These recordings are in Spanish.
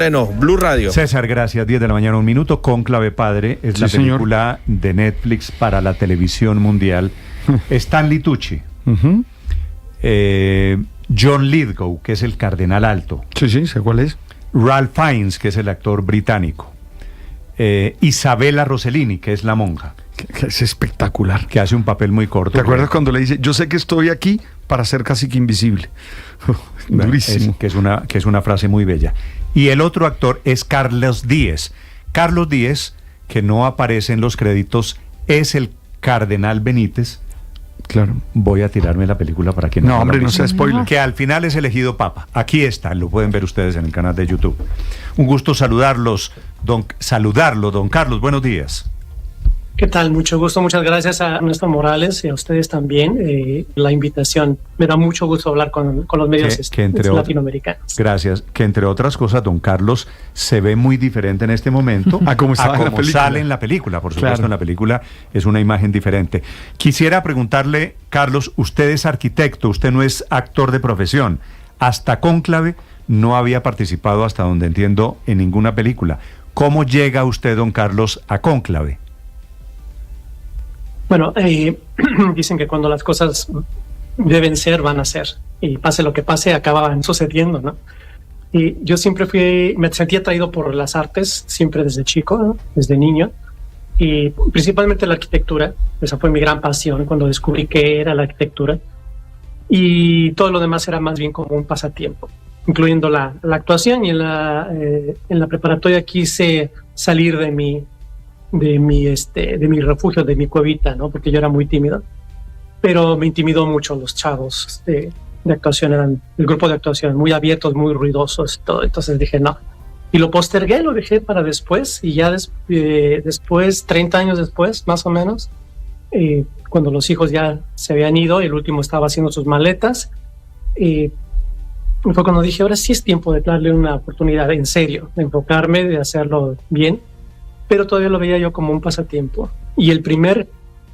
Bueno, Blue Radio. César, gracias. 10 de la mañana, 1 minuto. Cónclave Padre es la película de Netflix para la televisión mundial. Stanley Tucci. John Lithgow, que es el cardenal alto. Sí, sé cuál es. Ralph Fiennes, que es el actor británico. Isabella Rossellini, que es la monja. Que es espectacular. Que hace un papel muy corto. ¿Te acuerdas cuando le dice, yo sé que estoy aquí para ser casi que invisible? Durísimo. Que es una frase muy bella. Y el otro actor es Carlos Díez. Carlos Díez, que no aparece en los créditos, es el cardenal Benítez. Claro. Voy a tirarme la película para quien no hombre, no sea spoiler. Que al final es elegido papa. Aquí está, lo pueden ver ustedes en el canal de YouTube. Un gusto saludarlo, don Carlos. Buenos días. ¿Qué tal? Mucho gusto, muchas gracias a Ernesto Morales y a ustedes también la invitación. Me da mucho gusto hablar con los medios latinoamericanos. Gracias. Que entre otras cosas, don Carlos se ve muy diferente en este momento a cómo sale en la película. Por supuesto, claro. En la película es una imagen diferente. Quisiera preguntarle, Carlos, usted es arquitecto, usted no es actor de profesión. Hasta Cónclave no había participado, hasta donde entiendo, en ninguna película. ¿Cómo llega usted, don Carlos, a Cónclave? Bueno, dicen que cuando las cosas deben ser, van a ser. Y pase lo que pase, acababan sucediendo, ¿no? Y yo siempre me sentí atraído por las artes, siempre desde chico, ¿no? Desde niño. Y principalmente la arquitectura. Esa fue mi gran pasión cuando descubrí qué era la arquitectura. Y todo lo demás era más bien como un pasatiempo, incluyendo la actuación. Y en la preparatoria quise salir de mi refugio, de mi cuevita, ¿no? Porque yo era muy tímido, pero me intimidó mucho los chavos de actuación, eran el grupo de actuación, muy abiertos, muy ruidosos y todo. Entonces dije no, y lo postergué, lo dejé para después, y ya después, 30 años después, más o menos, cuando los hijos ya se habían ido, el último estaba haciendo sus maletas, fue cuando dije, ahora sí es tiempo de darle una oportunidad en serio, de enfocarme, de hacerlo bien. Pero todavía lo veía yo como un pasatiempo. Y el primer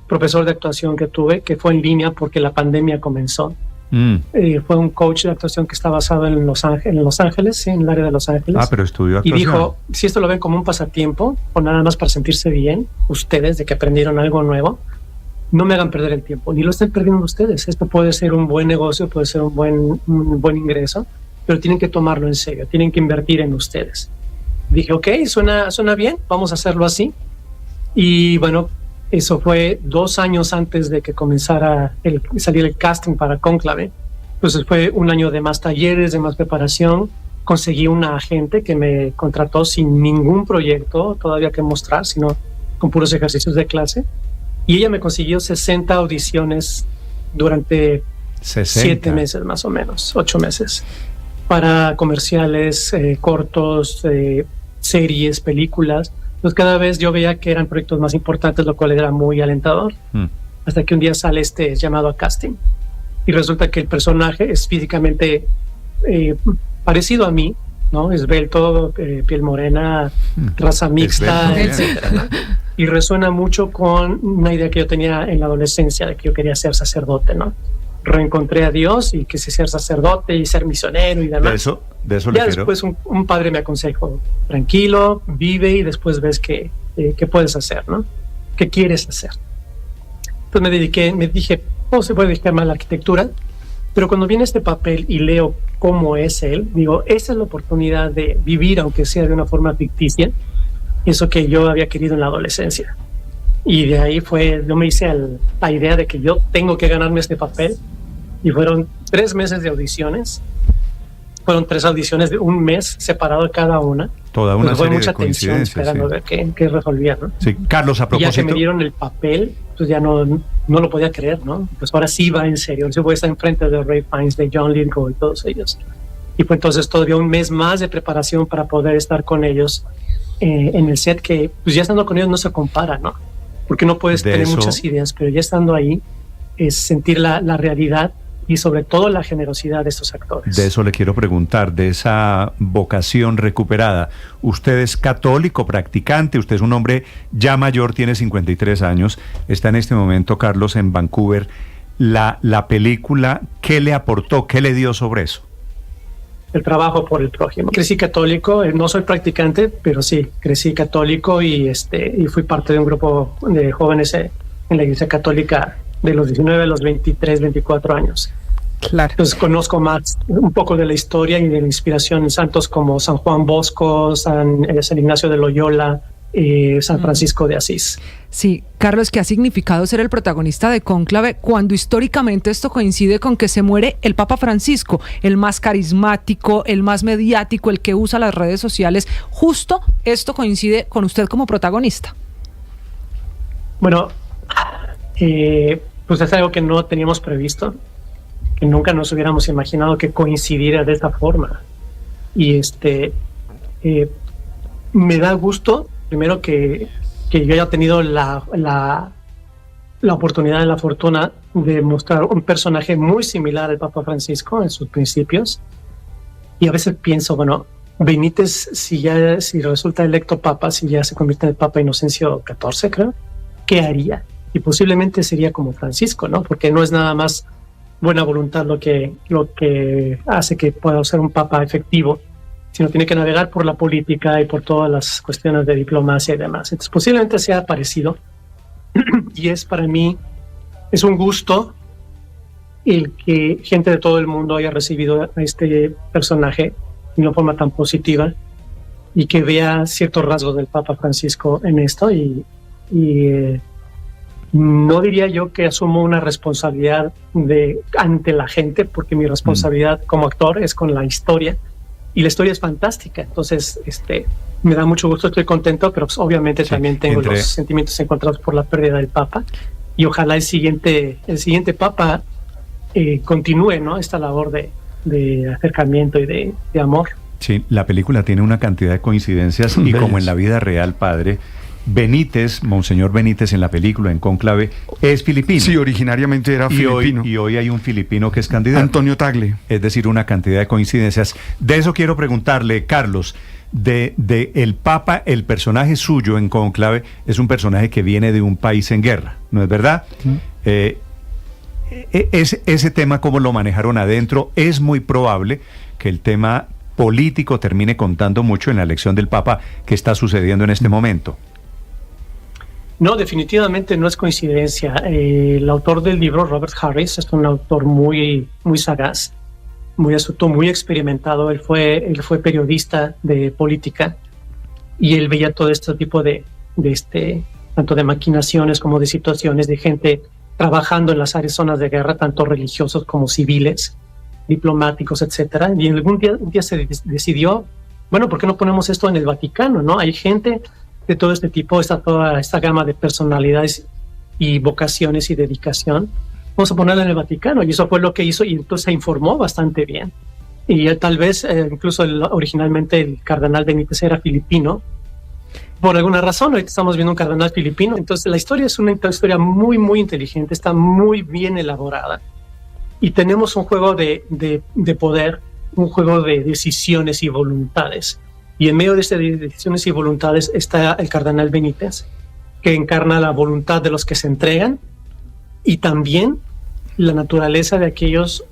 profesor de actuación que tuve, que fue en línea porque la pandemia comenzó, fue un coach de actuación que está basado en Los Ángeles, sí, en el área de Los Ángeles. Pero estudió actuación. Y dijo, si esto lo ven como un pasatiempo, o nada más para sentirse bien, ustedes, de que aprendieron algo nuevo, no me hagan perder el tiempo, ni lo estén perdiendo ustedes. Esto puede ser un buen negocio, puede ser un buen ingreso, pero tienen que tomarlo en serio, tienen que invertir en ustedes. Dije, ok, suena bien, vamos a hacerlo así. Y bueno, eso fue 2 años antes de que comenzara salir el casting para Cónclave. Entonces fue un año de más talleres, de más preparación. Conseguí una agente que me contrató sin ningún proyecto todavía que mostrar, sino con puros ejercicios de clase. Y ella me consiguió 60 audiciones durante 7 meses más o menos, 8 meses. Para comerciales, cortos, series, películas. Entonces cada vez yo veía que eran proyectos más importantes, lo cual era muy alentador. Hasta que un día sale llamado a casting. Y resulta que el personaje es físicamente parecido a mí, ¿no? Esbelto, piel morena, raza mixta, etcétera, ¿no? Y resuena mucho con una idea que yo tenía en la adolescencia, de que yo quería ser sacerdote, ¿no? Reencontré a Dios y quise ser sacerdote y ser misionero y demás. De eso ya después un padre me aconsejó, tranquilo, vive y después ves qué puedes hacer, ¿no? ¿Qué quieres hacer? Entonces me dije, ¿cómo se puede dedicar más a la arquitectura? Pero cuando viene este papel y leo cómo es él, digo, esa es la oportunidad de vivir, aunque sea de una forma ficticia, eso que yo había querido en la adolescencia. Y de ahí yo me hice la idea de que yo tengo que ganarme este papel. Y fueron 3 meses de audiciones. Fueron 3 audiciones de un mes separado de cada una. Toda una serie fue mucha de tensión esperando ver qué resolvía, ¿no? Sí, Carlos, a propósito. Y ya que me dieron el papel, pues ya no lo podía creer, ¿no? Pues ahora sí va en serio. Yo voy a estar enfrente de Ralph Fiennes, de John Lithgow y todos ellos. Y fue entonces todavía un mes más de preparación para poder estar con ellos en el set, que pues ya estando con ellos no se compara, ¿no? Porque no puedes tener muchas ideas, pero ya estando ahí es sentir la realidad y sobre todo la generosidad de estos actores. De eso le quiero preguntar, de esa vocación recuperada. Usted es católico, practicante, usted es un hombre ya mayor, tiene 53 años, está en este momento, Carlos, en Vancouver. La película, ¿qué le aportó? ¿Qué le dio sobre eso? el trabajo por el prójimo. Crecí católico, no soy practicante, pero sí, crecí católico y fui parte de un grupo de jóvenes en la Iglesia Católica de los 19 a los 23, 24 años. Claro. Entonces conozco más un poco de la historia y de la inspiración en santos como San Juan Bosco, San Ignacio de Loyola, San Francisco de Asís. Sí, Carlos, ¿qué ha significado ser el protagonista de Cónclave cuando históricamente esto coincide con que se muere el Papa Francisco, el más carismático, el más mediático, el que usa las redes sociales? Justo esto coincide con usted como protagonista. Bueno, pues es algo que no teníamos previsto, que nunca nos hubiéramos imaginado que coincidiera de esta forma. Y me da gusto, primero, que yo haya tenido la oportunidad y la fortuna de mostrar un personaje muy similar al Papa Francisco en sus principios. Y a veces pienso, bueno, Benítez, si resulta electo Papa, si ya se convierte en el Papa Inocencio XIV, creo, ¿qué haría? Y posiblemente sería como Francisco, ¿no? Porque no es nada más buena voluntad lo que hace que pueda ser un Papa efectivo, sino tiene que navegar por la política y por todas las cuestiones de diplomacia y demás. Entonces posiblemente sea parecido y para mí es un gusto el que gente de todo el mundo haya recibido a este personaje de una forma tan positiva y que vea ciertos rasgos del Papa Francisco en esto y no diría yo que asumo una responsabilidad ante la gente, porque mi responsabilidad como actor es con la historia. Y la historia es fantástica, entonces me da mucho gusto, estoy contento, pero pues, obviamente sí, también tengo los sentimientos encontrados por la pérdida del Papa, y ojalá el siguiente Papa continúe, ¿no? Esta labor de acercamiento y de amor. Sí, la película tiene una cantidad de coincidencias y como en la vida real, padre, Benítez, Monseñor Benítez en la película, en Cónclave, es filipino. Sí, originariamente era filipino. Y hoy hay un filipino que es candidato. Antonio Tagle. Es decir, una cantidad de coincidencias. De eso quiero preguntarle, Carlos, de el Papa, el personaje suyo en Cónclave es un personaje que viene de un país en guerra, ¿no es verdad? Ese tema, ¿cómo lo manejaron adentro? Es muy probable que el tema político termine contando mucho en la elección del Papa que está sucediendo en este momento. No, definitivamente no es coincidencia. El autor del libro, Robert Harris, es un autor muy, muy sagaz, muy astuto, muy experimentado. Él fue periodista de política y él veía todo este tipo de tanto de maquinaciones como de situaciones de gente trabajando en las zonas de guerra, tanto religiosos como civiles, diplomáticos, etcétera. Y un día se decidió, bueno, ¿por qué no ponemos esto en el Vaticano, no? Hay gente de todo este tipo, toda esta gama de personalidades y vocaciones y dedicación, vamos a ponerla en el Vaticano, y eso fue lo que hizo, y entonces se informó bastante bien. Y tal vez, incluso originalmente el cardenal Benítez era filipino, por alguna razón, ahorita estamos viendo un cardenal filipino, entonces la historia es una historia muy, muy inteligente, está muy bien elaborada, y tenemos un juego de poder, un juego de decisiones y voluntades. Y en medio de estas decisiones y voluntades está el cardenal Benítez, que encarna la voluntad de los que se entregan y también la naturaleza de aquellos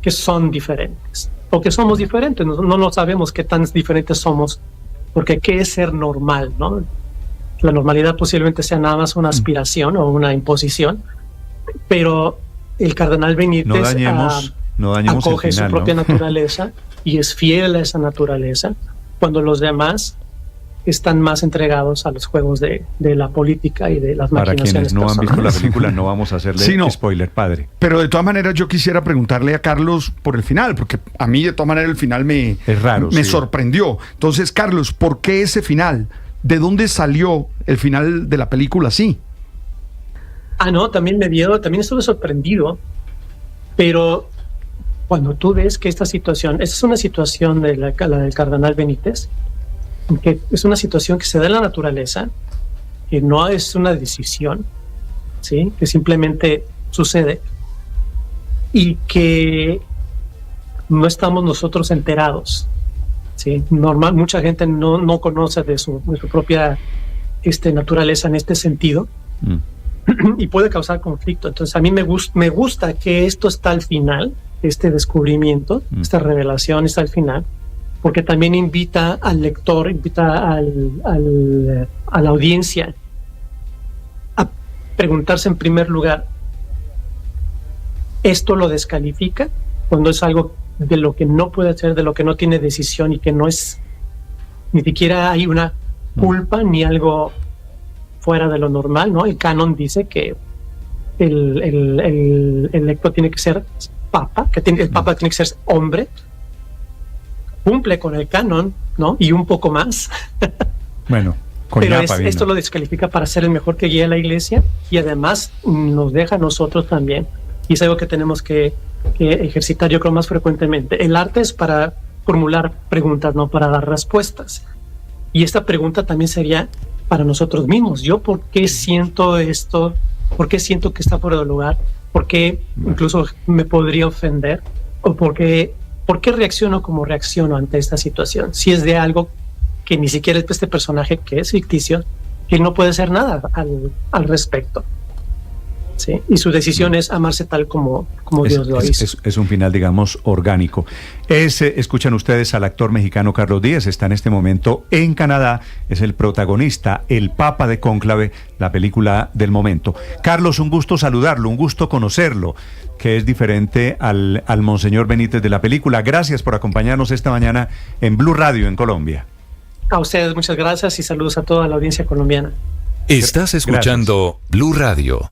que son diferentes o que somos diferentes. No sabemos qué tan diferentes somos, porque ¿qué es ser normal, no? La normalidad posiblemente sea nada más una aspiración o una imposición, pero el cardenal Benítez no dañemos acoge el final, su propia ¿no? naturaleza y es fiel a esa naturaleza, cuando los demás están más entregados a los juegos de la política y de las maquinaciones. Para quienes no han visto la película, no vamos a hacerle spoiler, padre. Pero de todas maneras yo quisiera preguntarle a Carlos por el final, porque a mí de todas maneras el final me sorprendió. Entonces, Carlos, ¿por qué ese final? ¿De dónde salió el final de la película así? No, también estuve sorprendido, pero cuando tú ves que esta es una situación de la del cardenal Benítez, que es una situación que se da en la naturaleza, que no es una decisión, ¿sí? Que simplemente sucede y que no estamos nosotros enterados, ¿sí? Mucha gente no conoce de su propia naturaleza en este sentido y puede causar conflicto. Entonces a mí me gusta que esto está al final, este descubrimiento, esta revelación, está al final, porque también invita al lector, invita a la audiencia a preguntarse en primer lugar, ¿esto lo descalifica? Cuando es algo de lo que no puede hacer, de lo que no tiene decisión y que no es, ni siquiera hay una culpa ni algo fuera de lo normal, ¿no? El canon dice que el electo tiene que ser papa, el papa tiene que ser hombre, cumple con el canon, ¿no? Y un poco más. Bueno, pero esto lo descalifica para ser el mejor que guía a la iglesia y además nos deja a nosotros también. Y es algo que tenemos que ejercitar, yo creo, más frecuentemente. El arte es para formular preguntas, no para dar respuestas. Y esta pregunta también sería para nosotros mismos. ¿Yo por qué siento esto? ¿Por qué siento que está fuera de lugar? ¿Por qué incluso me podría ofender? ¿O por qué reacciono como reacciono ante esta situación? Si es de algo que ni siquiera este personaje, que es ficticio, que no puede hacer nada al respecto. ¿Sí? Y su decisión es amarse tal como Dios lo hizo. Es un final, digamos, orgánico. Escuchan ustedes al actor mexicano Carlos Díaz, está en este momento en Canadá, es el protagonista, el Papa de Cónclave, la película del momento. Carlos, un gusto saludarlo, un gusto conocerlo, que es diferente al Monseñor Benítez de la película. Gracias por acompañarnos esta mañana en Blue Radio en Colombia. A ustedes muchas gracias y saludos a toda la audiencia colombiana. Estás escuchando Blue Radio.